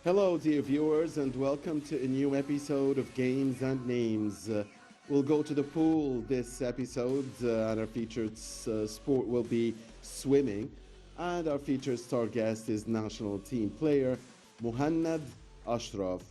Hello, dear viewers, and welcome to a new episode of Games and Names. We'll go to the pool this episode, and our featured sport will be swimming. And our featured star guest is national team player Muhannad Ashraf.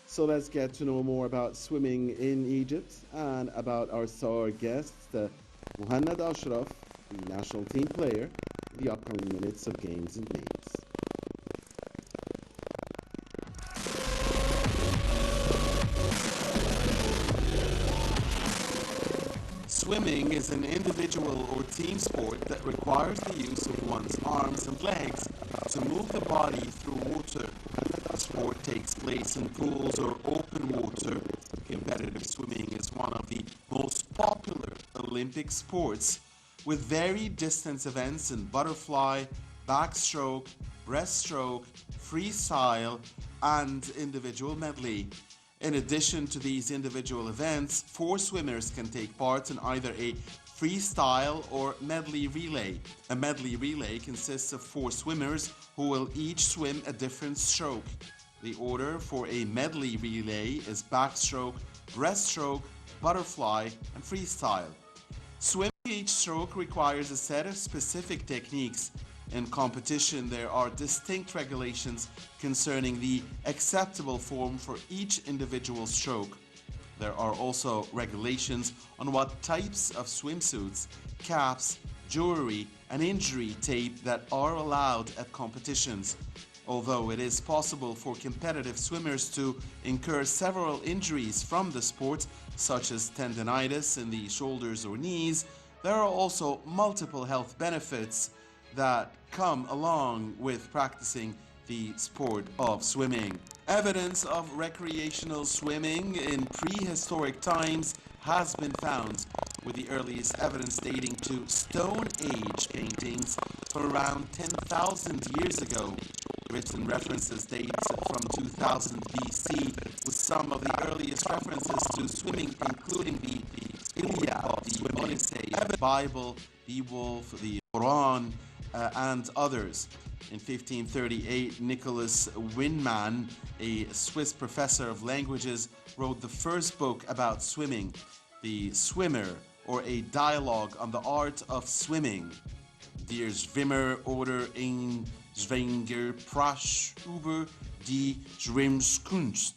So let's get to know more about swimming in Egypt and about our star guest, Muhannad Ashraf, the national team player, in the upcoming minutes of Games and Names. Swimming is an individual or team sport that requires the use of one's arms and legs to move the body through water. The sport takes place in pools or open water. Competitive swimming is one of the most popular Olympic sports, with varied distance events in butterfly, backstroke, breaststroke, freestyle, and individual medley. In addition to these individual events, four swimmers can take part in either a freestyle or medley relay. A medley relay consists of four swimmers who will each swim a different stroke. The order for a medley relay is backstroke, breaststroke, butterfly, and freestyle. Swimming each stroke requires a set of specific techniques. In competition, there are distinct regulations concerning the acceptable form for each individual stroke. There are also regulations on what types of swimsuits, caps, jewelry, and injury tape that are allowed at competitions. Although it is possible for competitive swimmers to incur several injuries from the sport, such as tendonitis in the shoulders or knees, there are also multiple health benefits that come along with practicing the sport of swimming. Evidence of recreational swimming in prehistoric times has been found, with the earliest evidence dating to Stone Age paintings from around 10,000 years ago. Written references date from 2000 BC, with some of the earliest references to swimming including the Iliad, the Odyssey, the Bible, the Wolf, the Quran, and others. In 1538, Nicholas Winman, a Swiss professor of languages, wrote the first book about swimming, The Swimmer, or a dialogue on the art of swimming. Der Schwimmer oder ein Schwingerprasch über die Schwimmkunst.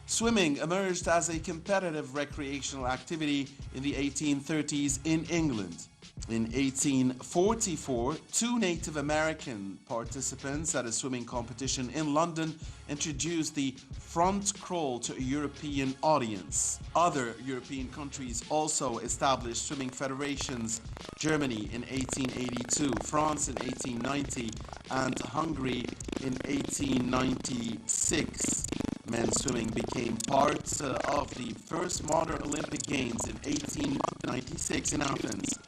Swimming emerged as a competitive recreational activity in the 1830s in England. In 1844, two Native American participants at a swimming competition in London introduced the front crawl to a European audience. Other European countries also established swimming federations: Germany in 1882, France in 1890, and Hungary in 1896. Men's swimming became part of the first modern Olympic Games in 1896 in Athens.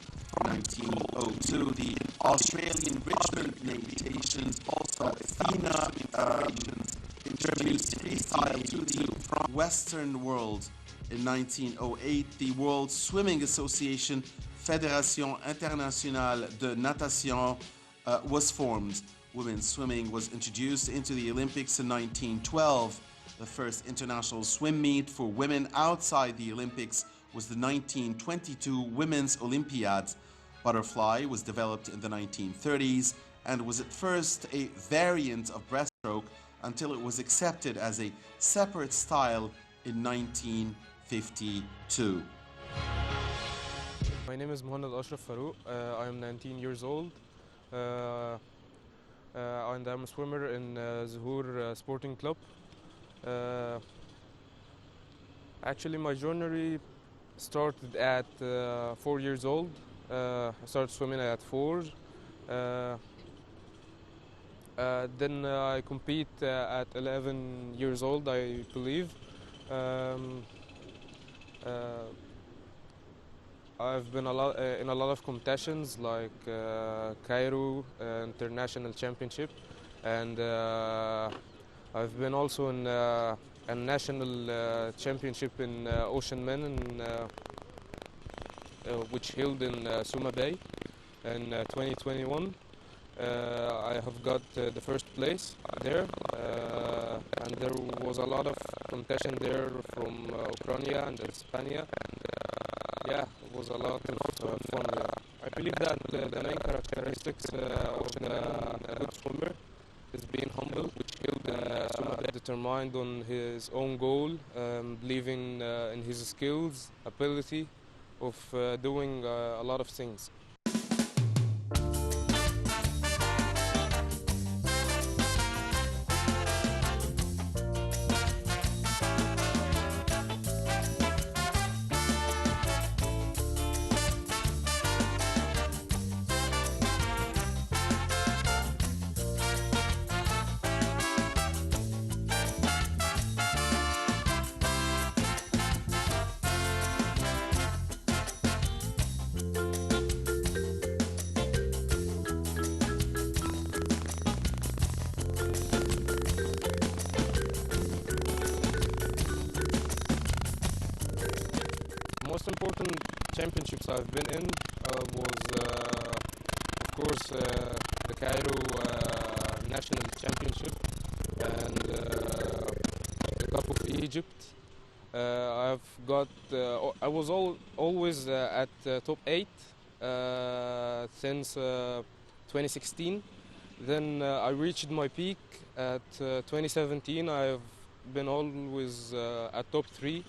1902, the Australian Richmond Nations, also FINA, introduced freestyle to the Western world. In 1908, the World Swimming Association, Fédération Internationale de Natation, was formed. Women's swimming was introduced into the Olympics in 1912. The first international swim meet for women outside the Olympics was the 1922 Women's Olympiad. Butterfly was developed in the 1930s and was at first a variant of breaststroke until it was accepted as a separate style in 1952. My name is Muhannad Ashraf Farouk. I am 19 years old, and I'm a swimmer in Zuhur Sporting Club. Actually, my journey started at 4 years old. I started swimming at 4. Then I compete at 11 years old, I believe. Um, uh, I've been in a lot of competitions like Cairo International Championship, and I've been also in a national championship in Ocean Men, which held in Suma Bay in 2021. I have got the first place there. and there was a lot of competition there from Ukraine and Hispania. Yeah, it was a lot of fun there. I believe that the main characteristics of a good swimmer is being humble, determined on his own goal, believing in his skills, ability of doing a lot of things. Most important championships I've been in was, of course, the Cairo National Championship and the Cup of Egypt. I was always at top 8 since 2016. Then I reached my peak at 2017. I've been always at top 3.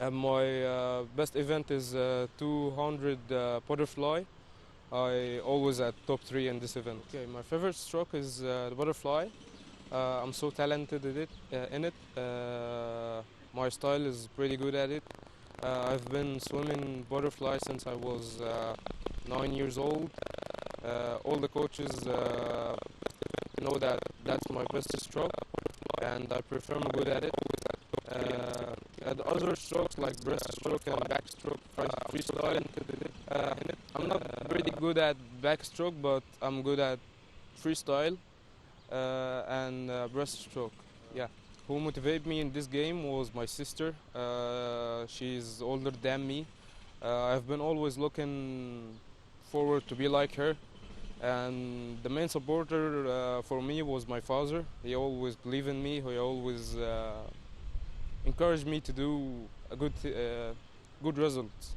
And my best event is 200 butterfly. I always at top 3 in this event. Okay, my favorite stroke is the butterfly. I'm so talented at in it. My style is pretty good at it. I've been swimming butterfly since I was 9 years old. All the coaches know that that's my best stroke, and I perform good at it. And other strokes like breaststroke and backstroke, freestyle. I'm not really good at backstroke, but I'm good at freestyle and breaststroke. Yeah. Who motivated me in this game was my sister. She's older than me. I've been always looking forward to be like her. And the main supporter for me was my father. He always believed in me. He always encouraged me to do a good results.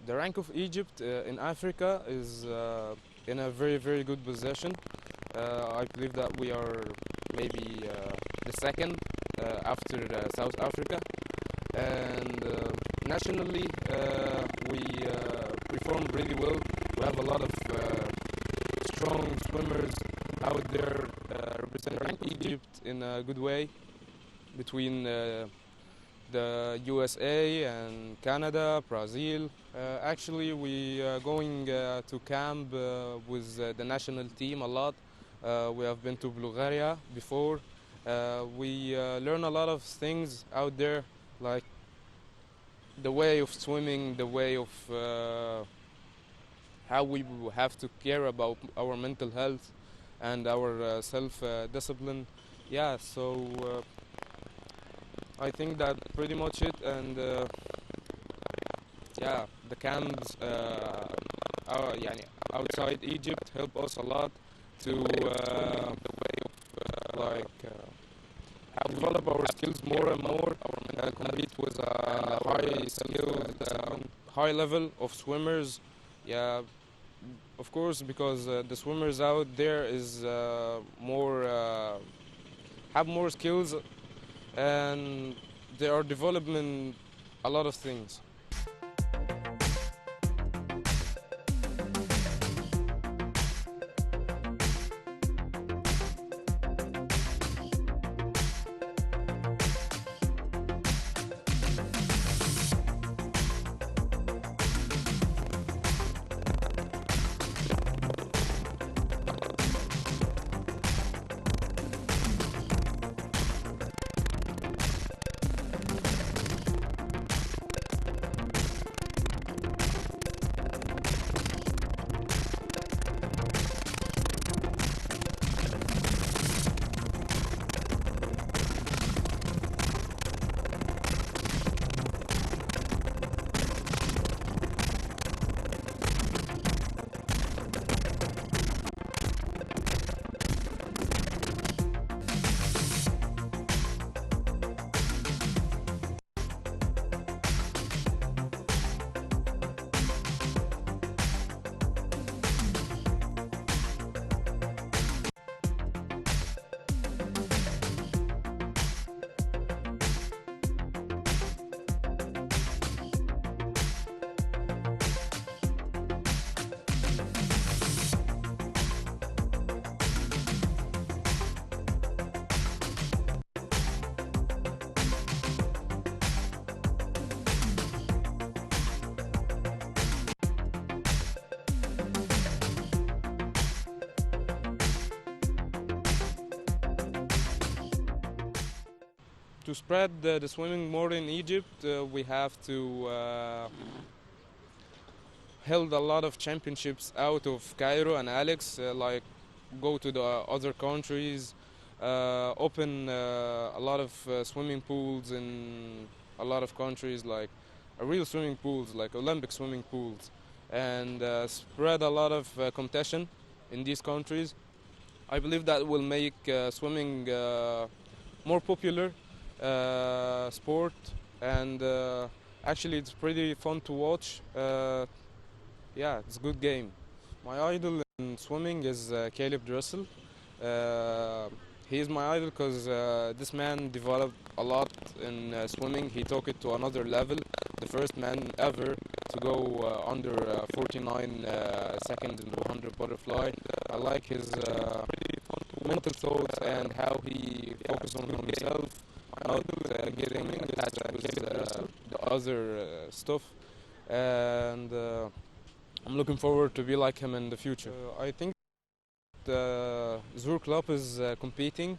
The rank of Egypt in Africa is in a very, very good position. I believe that we are maybe the second after South Africa. And nationally, we perform really well. We have a lot of strong swimmers out there representing Egypt in a good way between the USA and Canada, Brazil. Actually, we are going to camp with the national team a lot. We have been to Bulgaria before. We learn a lot of things out there, like the way of swimming, the way of how we have to care about our mental health and our self-discipline. Yeah, so I think that's pretty much it. And yeah, the camps يعني outside Egypt help us a lot to develop our skills more and more, compete with a high skilled, high level of swimmers. Yeah, of course, because the swimmers out there is more have more skills, and they are developing a lot of things. To spread the swimming more in Egypt, we have to held a lot of championships out of Cairo and Alex, like go to the other countries, open a lot of swimming pools in a lot of countries, like real swimming pools, like Olympic swimming pools, and spread a lot of competition in these countries. I believe that will make swimming more popular sport, and actually it's pretty fun to watch. Yeah, it's a good game. My idol in swimming is Caleb Dressel. He is my idol because this man developed a lot in swimming. He took it to another level. The first man ever to go under 49 seconds in the 100 butterfly. I like his mental thoughts and how he focuses on himself, not getting attached with the other stuff. And I'm looking forward to be like him in the future. I think Zur Club is competing.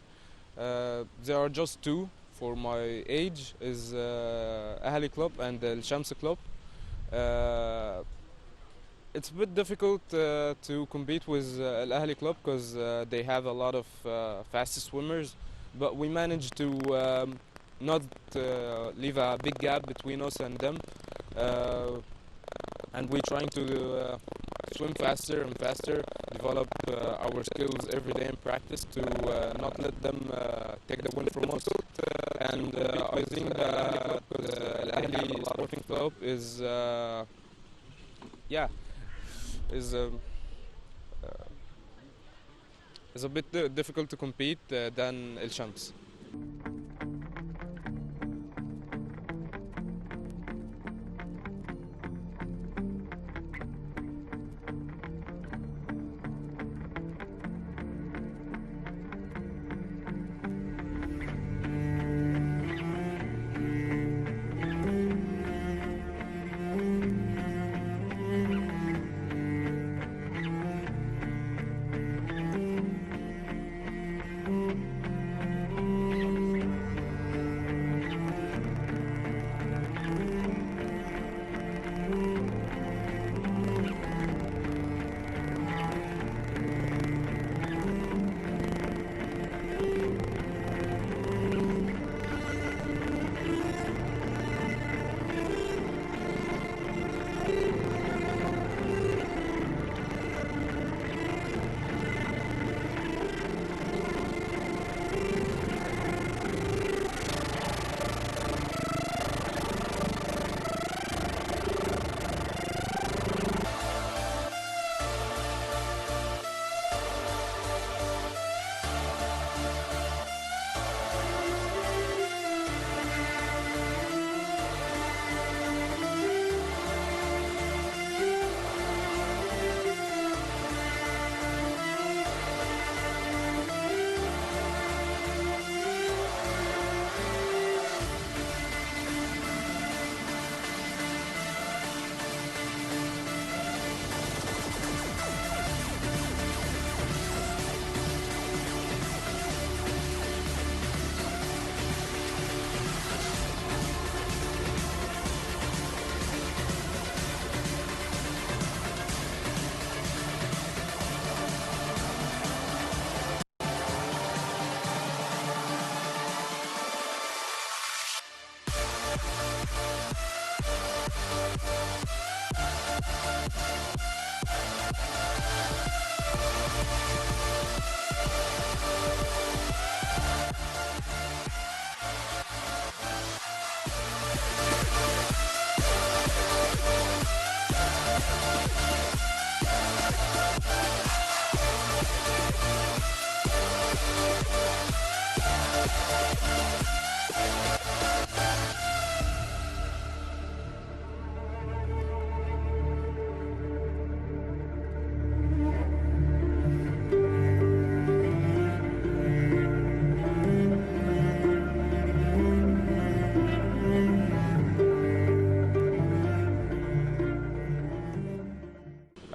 There are just two for my age, is Ahli Club and El Shams Club. It's a bit difficult to compete with Al Ahli Club because they have a lot of fast swimmers, but we managed to not leave a big gap between us and them, and we're trying to swim faster and faster, develop our skills every day in practice to not let them take the win from us. And I think that Al Ahli Sporting Club is yeah is is a bit difficult to compete than El Shams.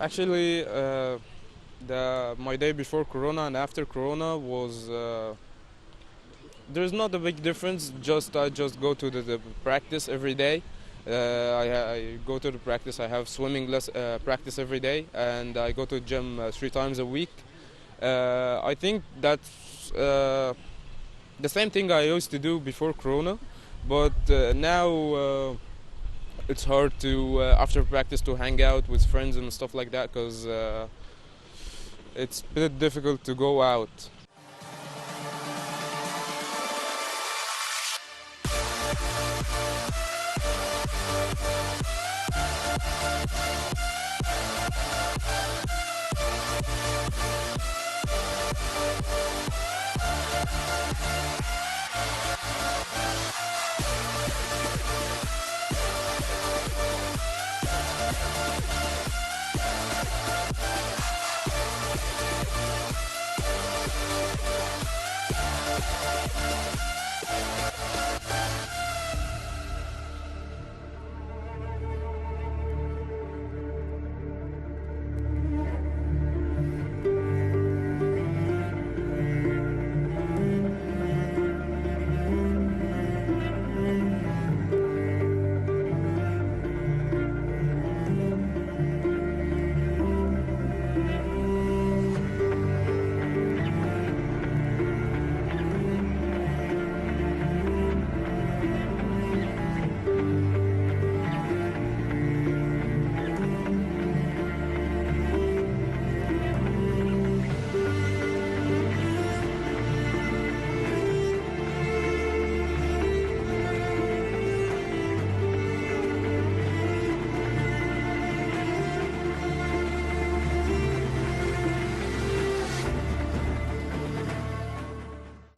Actually, my day before Corona and after Corona was there's not a big difference. I just go to the practice every day. I go to the practice. I have practice every day, and I go to the gym 3 times a week. I think that's the same thing I used to do before Corona, but now it's hard to after practice to hang out with friends and stuff like that because it's a bit difficult to go out.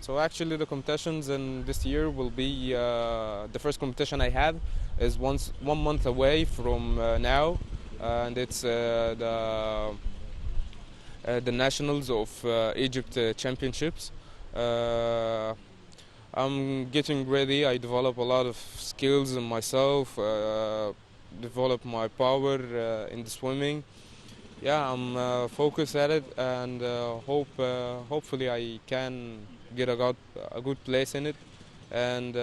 So actually the competitions in this year will be the first competition I have is 1 month away from now, and it's the Nationals of Egypt Championships. Uh, I'm getting ready. I develop a lot of skills in myself, develop my power in the swimming. Yeah, I'm focused at it, and hopefully I can get a good place in it. And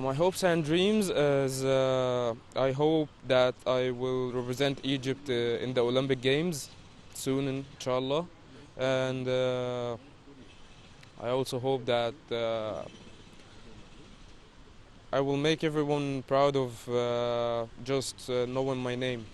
my hopes and dreams is I hope that I will represent Egypt in the Olympic Games soon, inshallah, and I also hope that I will make everyone proud of just knowing my name.